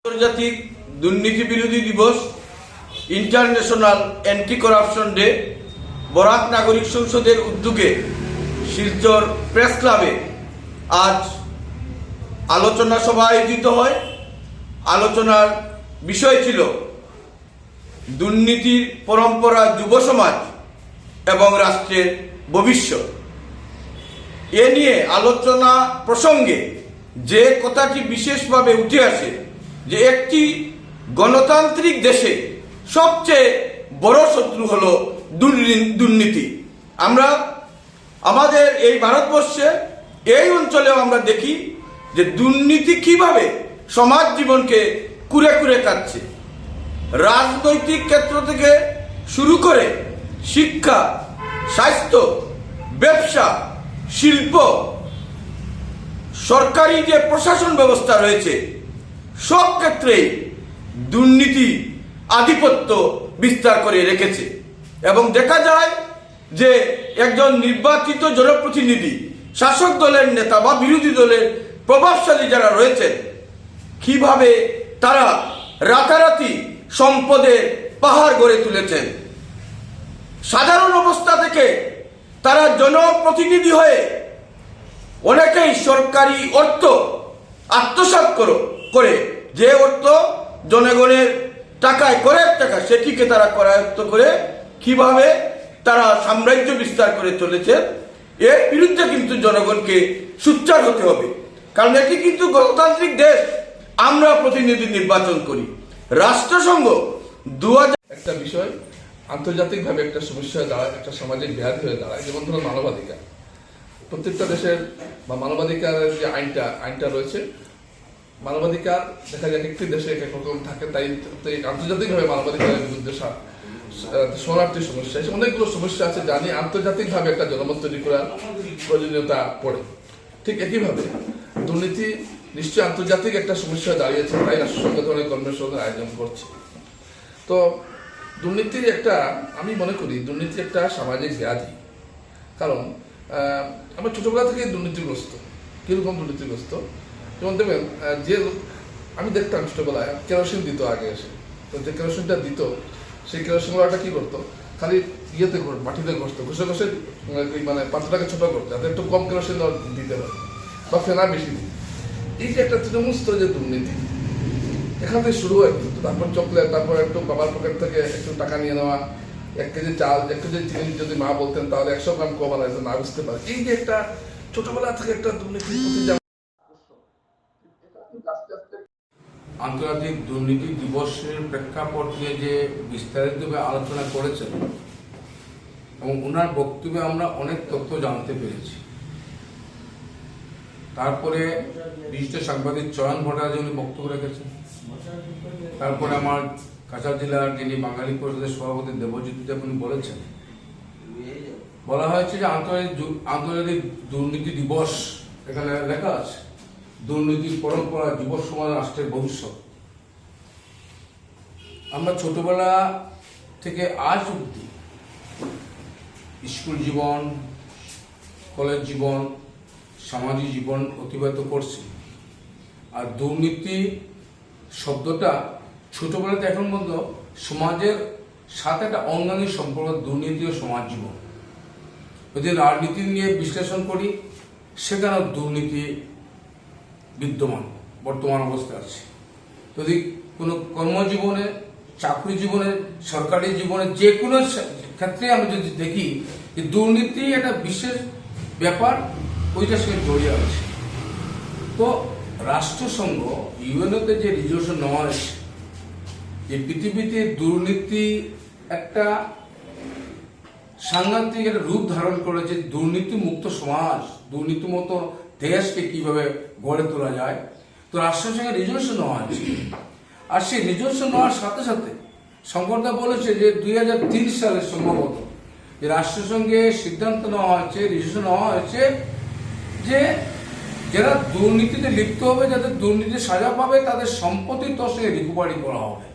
আন্তর্জাতিক দুর্নীতি বিরোধী দিবস, international anti corruption day Barak নাগরিক সংসদের উদ্যোগে শিলচর প্রেস ক্লাবে আজ আলোচনা সভা আয়োজিত হয়। আলোচনার বিষয় ছিল দুর্নীতির পরম্পরা, যুব সমাজ এবং রাষ্ট্রের ভবিষ্যৎ। এ নিয়ে আলোচনা প্রসঙ্গে যে কথাটি বিশেষভাবে উঠে আসে যে একটি গণতান্ত্রিক দেশে সবচেয়ে বড় শত্রু হলো দুর্নীতি। আমরা আমাদের এই ভারতবর্ষে এই অঞ্চলেও আমরা দেখি যে দুর্নীতি কিভাবে সমাজ জীবনকে কুরে কুরে খাচ্ছে। রাজনৈতিক ক্ষেত্র থেকে শুরু করে শিক্ষা, স্বাস্থ্য, ব্যবসা, শিল্প, সরকারি যে প্রশাসন ব্যবস্থা রয়েছে সব ক্ষেত্রেই দুর্নীতি আধিপত্য বিস্তার করে রেখেছে। এবং দেখা যায় যে একজন নির্বাচিত জনপ্রতিনিধি, শাসক দলের নেতা বা বিরোধী দলের প্রভাবশালী যারা রয়েছেন, কিভাবে তারা রাতারাতি সম্পদের পাহাড় গড়ে তুলেছেন। সাধারণ অবস্থা থেকে তারা জনপ্রতিনিধি হয়ে অনেকেই সরকারি অর্থ আত্মসাৎ করে, যে অর্থ জনগণের টাকায়, করের টাকা, সেটিকে তারা করায়ত্ত করে কিভাবে তারা সাম্রাজ্য বিস্তার করে চলেছে। এর বিরুদ্ধে কিন্তু জনগণকে সোচ্চার হতে হবে, কারণ এটি কিন্তু গণতান্ত্রিক দেশ। আমরা প্রতিনিধি নির্বাচন করি। রাষ্ট্রসংঘ 2000 একটা বিষয় আন্তর্জাতিকভাবে একটা সমস্যা হয়ে দাঁড়ায়, একটা সামাজিক ব্যাধি হয়ে দাঁড়ায়। যেমন ধরুন মানবাধিকার, প্রত্যেকটা দেশের বা মানবাধিকারের যে আইনটা রয়েছে, মানবাধিকার দেখা যায় একটি দেশে এক রকম থাকে, তাই আন্তর্জাতিকভাবে মানবাধিকারের বিরুদ্ধে শরণার্থী সমস্যা, অনেকগুলো সমস্যা আছে যা নিয়ে আন্তর্জাতিকভাবে একটা জনমত তৈরি করার প্রয়োজনীয়তা পড়ে। ঠিক একইভাবে দুর্নীতি নিশ্চয়ই আন্তর্জাতিক একটা সমস্যা দাঁড়িয়েছে, তাই রাষ্ট্রসংঘ ধরনের কর্মসূচির আয়োজন করছে। তো দুর্নীতির একটা, আমি মনে করি দুর্নীতি একটা সামাজিক ব্যাধি। কারণ আমরা ছোটবেলা থেকে দুর্নীতিগ্রস্ত। কিরকম দুর্নীতিগ্রস্ত? যেমন দেখবেন, যে আমি দেখতাম ছোটবেলায় কেরোসিন দিত আগে এসে, তো যে কেরোসিনটা দিত সেই কেরোসিনওয়ালাটা কি করতো, খালি ইয়েতে মাটিতে ঘষতো, ঘষে ঘষে মানে পাত্রটাকে ছোট করতো যাতে একটু কম কেরোসিন দিতে হয় বা ফেনা বেশি দিই। এই যে একটা তৃণমূল স্তরে যে দুর্নীতি, এখান থেকে শুরু হয়। তারপর চকলেট, তারপর একটু বাবার পকেট থেকে একটু টাকা নিয়ে নেওয়া, 1 কেজি চাল, 1 কেজি চিনি যদি মা বলতেন তাহলে 100 গ্রাম কম আনাইতো, না বুঝতে পারে। এই যে একটা ছোটবেলা থেকে একটা দুর্নীতির প্রতি আন্তর্জাতিক দুর্নীতি দিবসের প্রেক্ষাপট নিয়ে যে বিস্তারিতভাবে আলোচনা করেছেন এবং ওনার বক্তব্যে আমরা অনেক তথ্য জানতে পেরেছি। তারপরে বিশিষ্ট সাংবাদিক চয়ন ভট্টাচার্য উনি বক্তব্য রেখেছেন। তারপরে আমার কাছাড় জেলার যিনি বাঙালি পরিষদের সভাপতি দেবজিৎ দেব উনি বলেছেন, বলা হয়েছে যে আন্তর্জাতিক দুর্নীতি দিবস, এখানে লেখা আছে দুর্নীতির পরম্পরা, যুব সমাজ, রাষ্ট্রের ভবিষ্যৎ। আমরা ছোটবেলা থেকে আজ অবধি স্কুল জীবন, কলেজ জীবন, সামাজিক জীবন অতিবাহিত করছি। আর দুর্নীতি শব্দটা ছোটবেলাতে এখন পর্যন্ত সমাজের সাথে একটা অঙ্গাঙ্গী সম্পর্ক, দুর্নীতি ও সমাজ জীবন। যদি রাজনীতি নিয়ে বিশ্লেষণ করি, সেখানেও দুর্নীতি বিদ্যমান বর্তমান অবস্থায় আছে। যদি কোনো কর্মজীবনে, চাকরি জীবনে, সরকারি জীবনে, যে কোনো ক্ষেত্রে আমরা যদি দেখি যে দুর্নীতি একটা বিশেষ ব্যাপার, ওইটার সঙ্গে জড়িয়ে আছে। তো রাষ্ট্রসংঘ ইউএনওতে যে রিজলিউশন নেওয়া হয়েছে, যে পৃথিবীতে দুর্নীতি একটা সাংঘাতিক একটা রূপ ধারণ করেছে, দুর্নীতি মুক্ত সমাজ, দুর্নীতি মুক্ত দেশকে কিভাবে গড়ে তোলা যায়, তো রাষ্ট্রসংঘের রিজলিউশন নেওয়া হয়েছে। আর সেই রিজলিউশন নেওয়ার সাথে সাথে সংগঠনটা বলেছে যে 2003 সালে সম্ভবত যে রাষ্ট্রসংঘে সিদ্ধান্ত নেওয়া হয়েছে, রিজলিউশন নেওয়া হয়েছে যে যারা দুর্নীতিতে লিপ্ত হবে, যাদের দুর্নীতি সাজা পাবে, তাদের সম্পত্তি তসে রিকভারি করা হবে।